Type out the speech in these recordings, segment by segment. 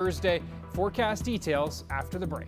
Thursday. Forecast details after the break.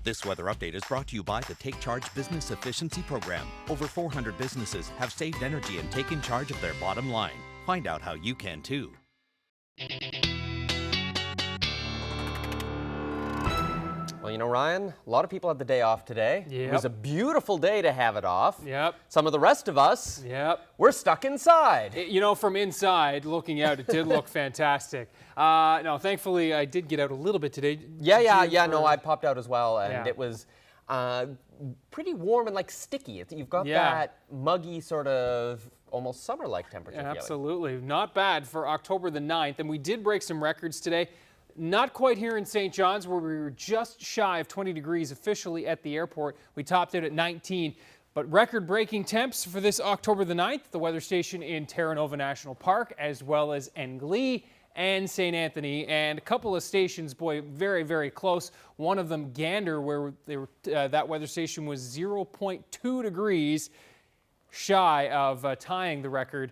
This weather update is brought to you by the Take Charge Business Efficiency Program. Over 400 businesses have saved energy and taken charge of their bottom line. Find out how you can too. Well, you know, Ryan, a lot of people had the day off today. Yep. It was a beautiful day to have it off. Yep. Some of the rest of us, we're stuck inside. You know, from inside looking out, it did look fantastic. No, thankfully, I did get out a little bit today. No, I popped out as well, and it was pretty warm and like sticky. You've got that muggy sort of almost summer-like temperature feeling. Absolutely. Not bad for October the 9th, and we did break some records today. Not quite here in St. John's, where we were just shy of 20 degrees officially at the airport. We topped out at 19. But record-breaking temps for this October the 9th, the weather station in Terra Nova National Park, as well as Englee and St. Anthony, and a couple of stations, boy, very, very close. One of them, Gander, where they were, that weather station was 0.2 degrees shy of tying the record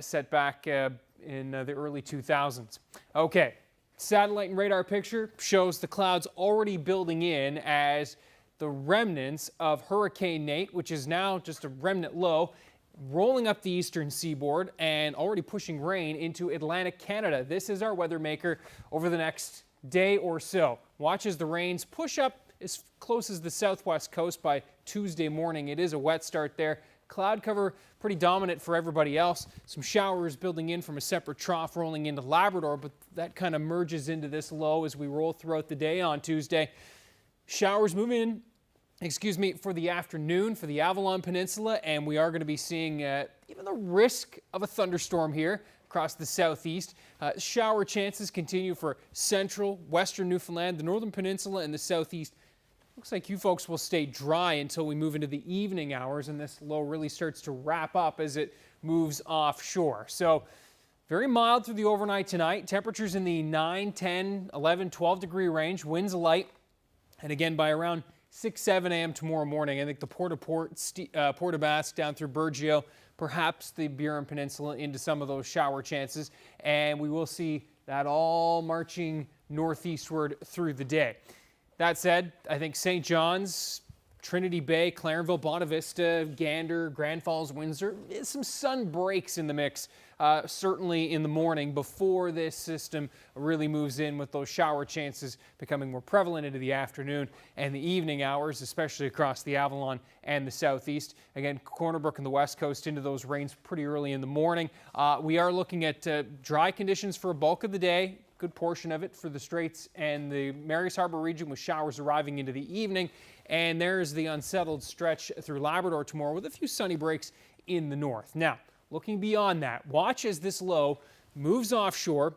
set back in the early 2000s. Okay. Satellite and radar picture shows the clouds already building in as the remnants of Hurricane Nate, which is now just a remnant low, rolling up the eastern seaboard and already pushing rain into Atlantic Canada. This is our weather maker over the next day or so. Watch as the rains push up as close as the southwest coast by Tuesday morning. It is a wet start there. Cloud cover pretty dominant for everybody else. Some showers building in from a separate trough rolling into Labrador, but that kind of merges into this low as we roll throughout the day on Tuesday. Showers move in, for the afternoon for the Avalon Peninsula, and we are going to be seeing even the risk of a thunderstorm here across the southeast. Shower chances continue for central, western Newfoundland, the northern peninsula, and the southeast. Looks like you folks will stay dry until we move into the evening hours, and this low really starts to wrap up as it moves offshore. So very mild through the overnight tonight. Temperatures in the 9, 10, 11, 12 degree range. Winds light. And again, by around 6, 7 a.m. tomorrow morning, I think the Port-au-Basque down through Burgeo, perhaps the Burin Peninsula into some of those shower chances. And we will see that all marching northeastward through the day. That said, I think St. John's, Trinity Bay, Clarenville, Bonavista, Gander, Grand Falls, Windsor, some sun breaks in the mix, certainly in the morning before this system really moves in, with those shower chances becoming more prevalent into the afternoon and the evening hours, especially across the Avalon and the southeast. Again, Corner Brook and the west coast into those rains pretty early in the morning. We are looking at dry conditions for a bulk of the day. Good portion of it for the Straits and the Marias Harbour region, with showers arriving into the evening. And there's the unsettled stretch through Labrador tomorrow with a few sunny breaks in the north. Now, looking beyond that, watch as this low moves offshore.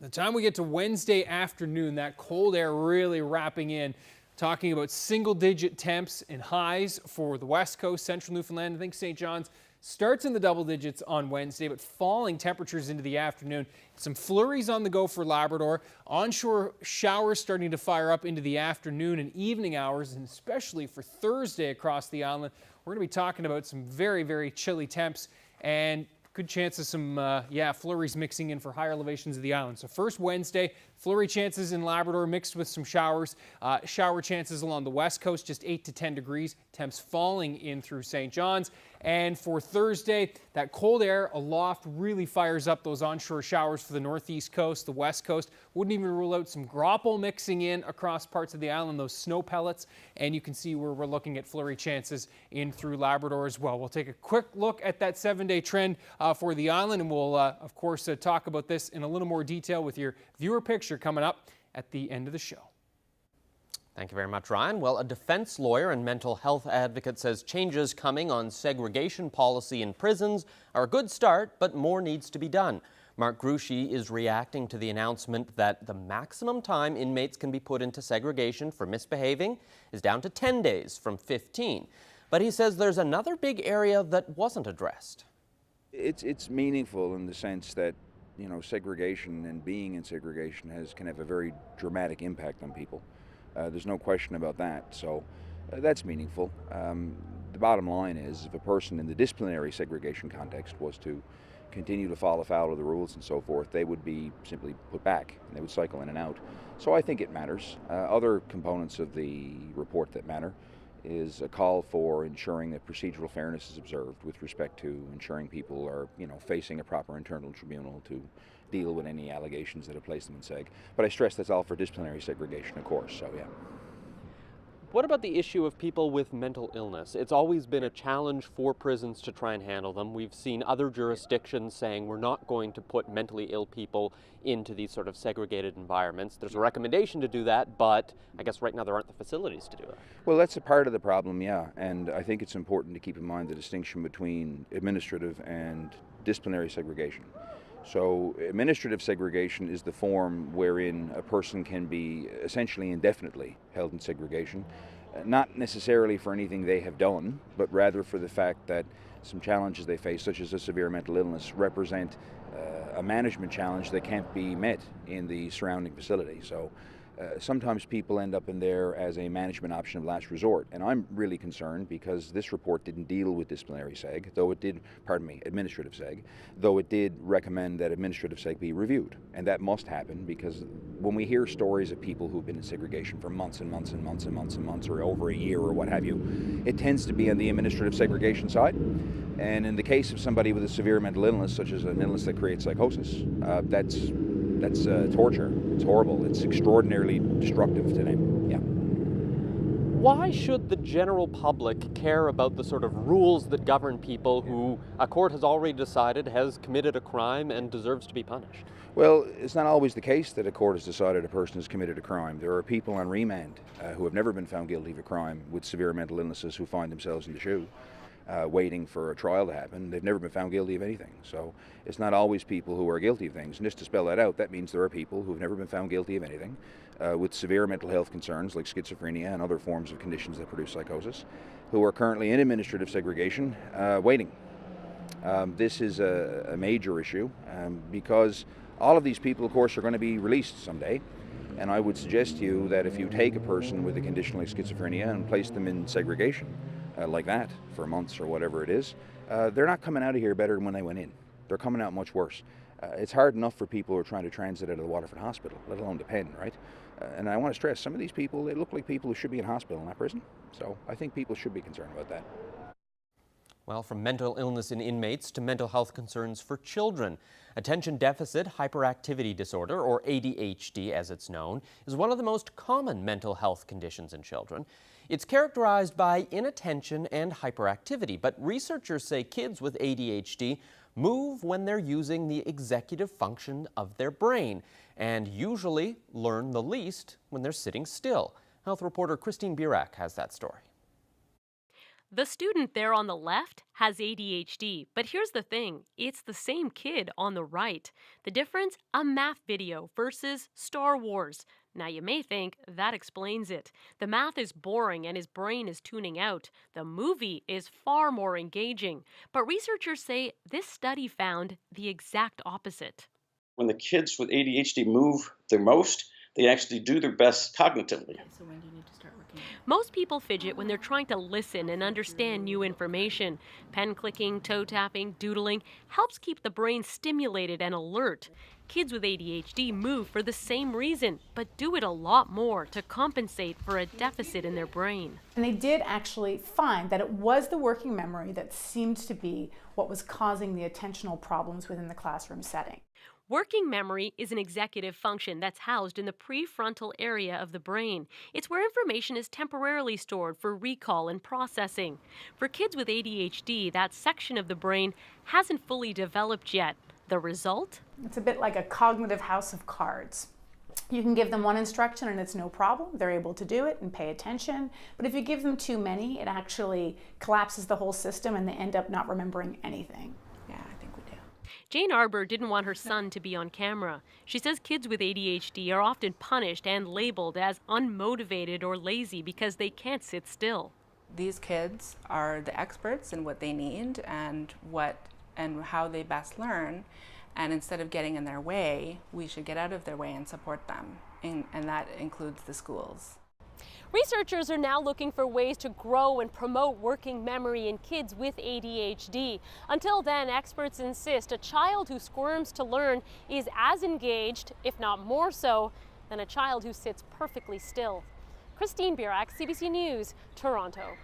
By the time we get to Wednesday afternoon, that cold air really wrapping in, talking about single-digit temps and highs for the west coast, central Newfoundland. I think St. John's starts in the double digits on Wednesday, but falling temperatures into the afternoon. Some flurries on the go for Labrador. Onshore showers starting to fire up into the afternoon and evening hours, and especially for Thursday across the island. We're going to be talking about some very, very chilly temps and good chance of some flurries mixing in for higher elevations of the island. So first Wednesday, flurry chances in Labrador mixed with some showers. Shower chances along the west coast, just 8 to 10 degrees. Temps falling in through St. John's. And for Thursday, that cold air aloft really fires up those onshore showers for the northeast coast, the west coast. Wouldn't even rule out some grapple mixing in across parts of the island, those snow pellets. And you can see where we're looking at flurry chances in through Labrador as well. We'll take a quick look at that 7-day trend for the island, and we'll, of course, talk about this in a little more detail with your viewer picture coming up at the end of the show. Thank you very much, Ryan. Well, a defense lawyer and mental health advocate says changes coming on segregation policy in prisons are a good start, but more needs to be done. Mark Gruchy is reacting to the announcement that the maximum time inmates can be put into segregation for misbehaving is down to 10 days from 15. But he says there's another big area that wasn't addressed. It's meaningful in the sense that, you know, segregation and being in segregation can have a very dramatic impact on people. There's no question about that. So that's meaningful. The bottom line is, if a person in the disciplinary segregation context was to continue to fall afoul of the rules and so forth, they would be simply put back and they would cycle in and out. So I think it matters. Other components of the report that matter is a call for ensuring that procedural fairness is observed with respect to ensuring people are, you know, facing a proper internal tribunal to deal with any allegations that have placed them in seg. But I stress that's all for disciplinary segregation, of course, so yeah. What about the issue of people with mental illness? It's always been a challenge for prisons to try and handle them. We've seen other jurisdictions saying we're not going to put mentally ill people into these sort of segregated environments. There's a recommendation to do that, but I guess right now there aren't the facilities to do it. Well, that's a part of the problem, yeah, and I think it's important to keep in mind the distinction between administrative and disciplinary segregation. So administrative segregation is the form wherein a person can be essentially indefinitely held in segregation, not necessarily for anything they have done, but rather for the fact that some challenges they face, such as a severe mental illness, represent a management challenge that can't be met in the surrounding facility. So sometimes people end up in there as a management option of last resort, and I'm really concerned because this report didn't deal with disciplinary seg, though it did, administrative seg, though it did recommend that administrative seg be reviewed, and that must happen because when we hear stories of people who've been in segregation for months and months and months and months and months, or over a year or what have you, it tends to be on the administrative segregation side. And in the case of somebody with a severe mental illness, such as an illness that creates psychosis, that's torture. It's horrible. It's extraordinarily destructive to them. Yeah. Why should the general public care about the sort of rules that govern people who a court has already decided has committed a crime and deserves to be punished? Well, it's not always the case that a court has decided a person has committed a crime. There are people on remand who have never been found guilty of a crime with severe mental illnesses who find themselves in the shoe, waiting for a trial to happen. They've never been found guilty of anything. So it's not always people who are guilty of things. And just to spell that out, that means there are people who have never been found guilty of anything with severe mental health concerns like schizophrenia and other forms of conditions that produce psychosis, who are currently in administrative segregation, waiting. This is a major issue because all of these people, of course, are going to be released someday. And I would suggest to you that if you take a person with a condition like schizophrenia and place them in segregation like that for months or whatever it is, they're not coming out of here better than when they went in. They're coming out much worse. It's hard enough for people who are trying to transit out of the Waterford Hospital, let alone the pen, right? And I want to stress, some of these people, they look like people who should be in hospital, not prison. So I think people should be concerned about that. Well, from mental illness in inmates to mental health concerns for children. Attention deficit hyperactivity disorder, or ADHD as it's known, is one of the most common mental health conditions in children. It's characterized by inattention and hyperactivity, but researchers say kids with ADHD move when they're using the executive function of their brain and usually learn the least when they're sitting still. Health reporter Christine Burak has that story. The student there on the left has ADHD, but here's the thing, it's the same kid on the right. The difference, a math video versus Star Wars. Now you may think that explains it. The math is boring and his brain is tuning out. The movie is far more engaging. But researchers say this study found the exact opposite. When the kids with ADHD move their most, they actually do their best cognitively. So when do you need to start working? Most people fidget when they're trying to listen and understand new information. Pen clicking, toe tapping, doodling helps keep the brain stimulated and alert. Kids with ADHD move for the same reason, but do it a lot more to compensate for a deficit in their brain. And they did actually find that it was the working memory that seemed to be what was causing the attentional problems within the classroom setting. Working memory is an executive function that's housed in the prefrontal area of the brain. It's where information is temporarily stored for recall and processing. For kids with ADHD, that section of the brain hasn't fully developed yet. The result? It's a bit like a cognitive house of cards. You can give them one instruction and it's no problem. They're able to do it and pay attention. But if you give them too many, it actually collapses the whole system and they end up not remembering anything. Yeah, I think we do. Jane Arbor didn't want her son to be on camera. She says kids with ADHD are often punished and labeled as unmotivated or lazy because they can't sit still. These kids are the experts in what they need and how they best learn. And instead of getting in their way, we should get out of their way and support them. And that includes the schools. Researchers are now looking for ways to grow and promote working memory in kids with ADHD. Until then, experts insist a child who squirms to learn is as engaged, if not more so, than a child who sits perfectly still. Christine Burak, CBC News, Toronto.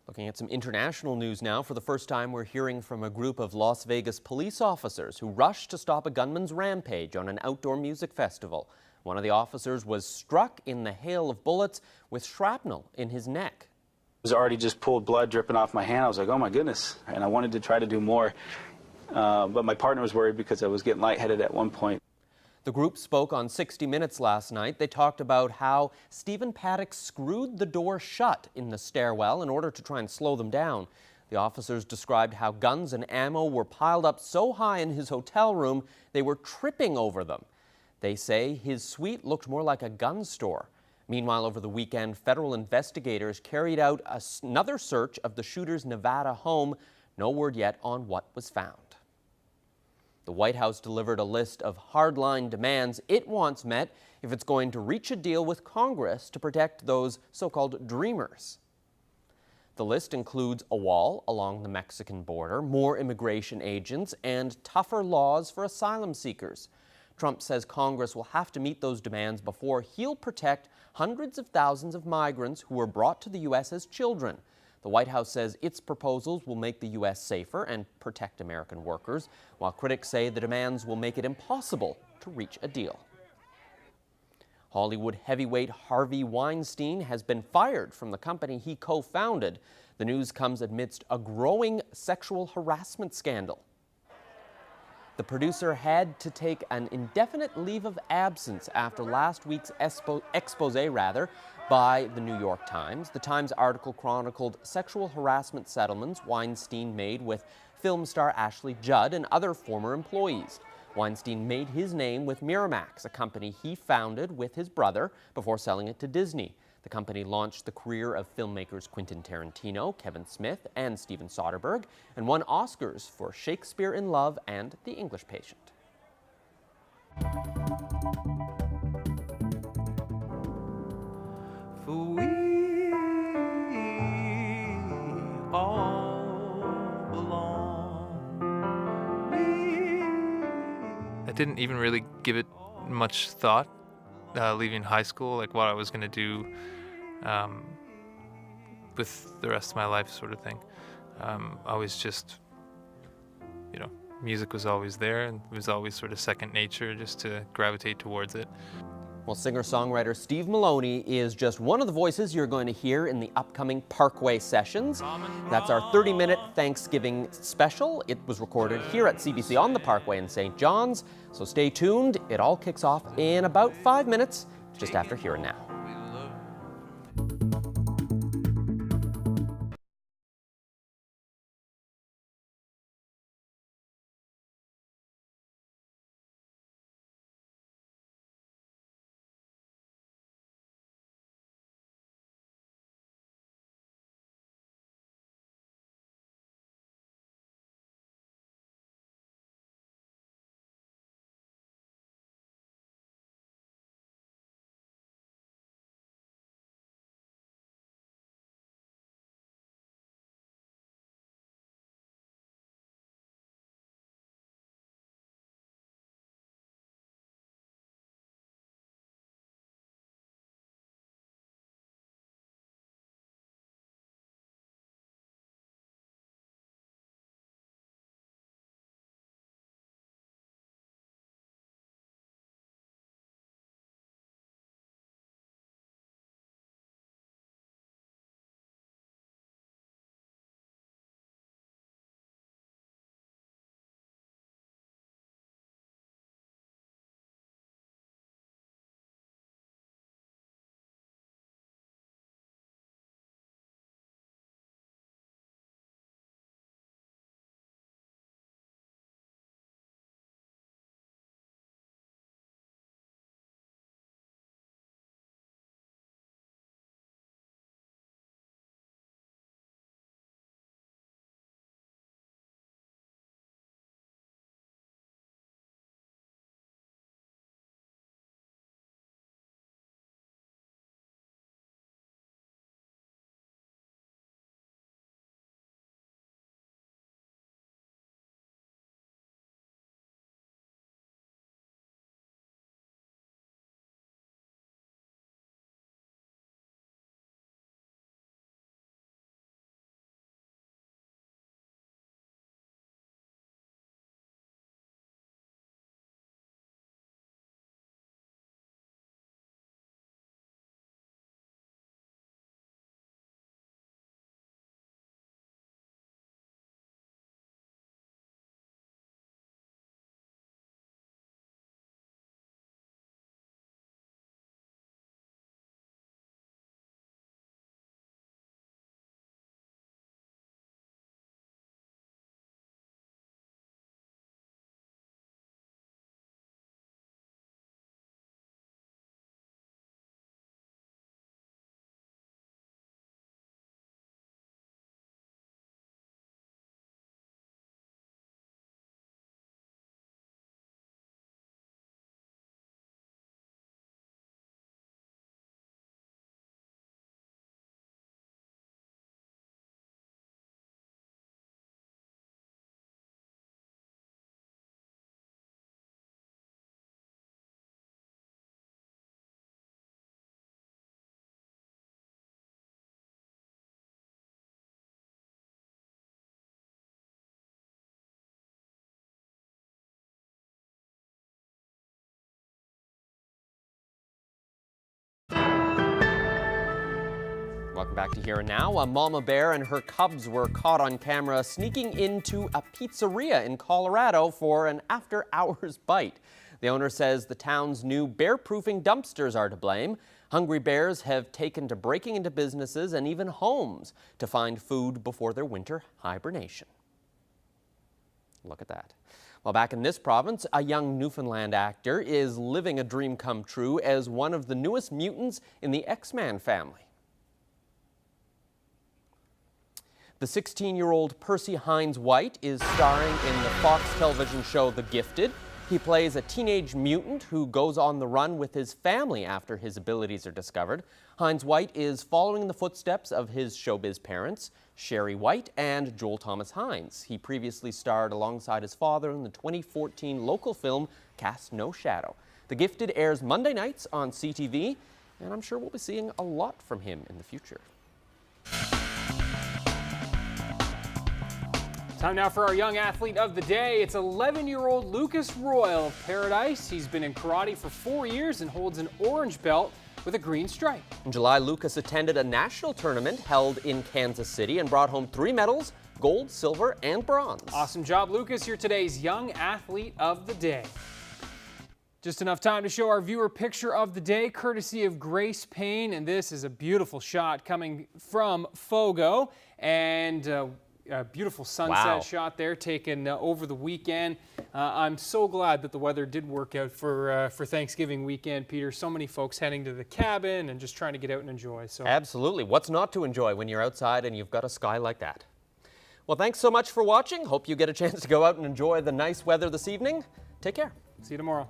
Looking at some international news now. For the first time, we're hearing from a group of Las Vegas police officers who rushed to stop a gunman's rampage on an outdoor music festival. One of the officers was struck in the hail of bullets with shrapnel in his neck. It was already just pulled blood dripping off my hand. I was like, oh my goodness. And I wanted to try to do more. But my partner was worried because I was getting lightheaded at one point. The group spoke on 60 Minutes last night. They talked about how Stephen Paddock screwed the door shut in the stairwell in order to try and slow them down. The officers described how guns and ammo were piled up so high in his hotel room they were tripping over them. They say his suite looked more like a gun store. Meanwhile, over the weekend, federal investigators carried out another search of the shooter's Nevada home. No word yet on what was found. The White House delivered a list of hardline demands it wants met if it's going to reach a deal with Congress to protect those so-called dreamers. The list includes a wall along the Mexican border, more immigration agents, and tougher laws for asylum seekers. Trump says Congress will have to meet those demands before he'll protect hundreds of thousands of migrants who were brought to the U.S. as children. The White House says its proposals will make the U.S. safer and protect American workers, while critics say the demands will make it impossible to reach a deal. Hollywood heavyweight Harvey Weinstein has been fired from the company he co-founded. The news comes amidst a growing sexual harassment scandal. The producer had to take an indefinite leave of absence after last week's expose by the New York Times. The Times article chronicled sexual harassment settlements Weinstein made with film star Ashley Judd and other former employees. Weinstein made his name with Miramax, a company he founded with his brother before selling it to Disney. The company launched the career of filmmakers Quentin Tarantino, Kevin Smith, and Steven Soderbergh, and won Oscars for Shakespeare in Love and The English Patient. For we all belong. I didn't even really give it much thought. Leaving high school, like what I was going to do with the rest of my life, sort of thing. I was just, music was always there, and it was always sort of second nature just to gravitate towards it. Well, singer-songwriter Steve Maloney is just one of the voices you're going to hear in the upcoming Parkway sessions. That's our 30-minute Thanksgiving special. It was recorded here at CBC on the Parkway in St. John's, so stay tuned. It all kicks off in about 5 minutes, just after Here and Now. Welcome back to Here and Now. A mama bear and her cubs were caught on camera sneaking into a pizzeria in Colorado for an after-hours bite. The owner says the town's new bear-proofing dumpsters are to blame. Hungry bears have taken to breaking into businesses and even homes to find food before their winter hibernation. Look at that. Well, back in this province, a young Newfoundland actor is living a dream come true as one of the newest mutants in the X-Man family. The 16-year-old Percy Hines White is starring in the Fox television show The Gifted. He plays a teenage mutant who goes on the run with his family after his abilities are discovered. Hines White is following in the footsteps of his showbiz parents, Sherry White and Joel Thomas Hines. He previously starred alongside his father in the 2014 local film Cast No Shadow. The Gifted airs Monday nights on CTV, and I'm sure we'll be seeing a lot from him in the future. Time now for our young athlete of the day. It's 11-year-old Lucas Royal of Paradise. He's been in karate for 4 years and holds an orange belt with a green stripe. In July, Lucas attended a national tournament held in Kansas City and brought home 3 medals, gold, silver, and bronze. Awesome job, Lucas. You're today's young athlete of the day. Just enough time to show our viewer picture of the day, courtesy of Grace Payne. And this is a beautiful shot coming from Fogo. And a beautiful sunset shot there taken over the weekend. I'm so glad that the weather did work out for Thanksgiving weekend, Peter. So many folks heading to the cabin and just trying to get out and enjoy. So absolutely. What's not to enjoy when you're outside and you've got a sky like that? Well, thanks so much for watching. Hope you get a chance to go out and enjoy the nice weather this evening. Take care. See you tomorrow.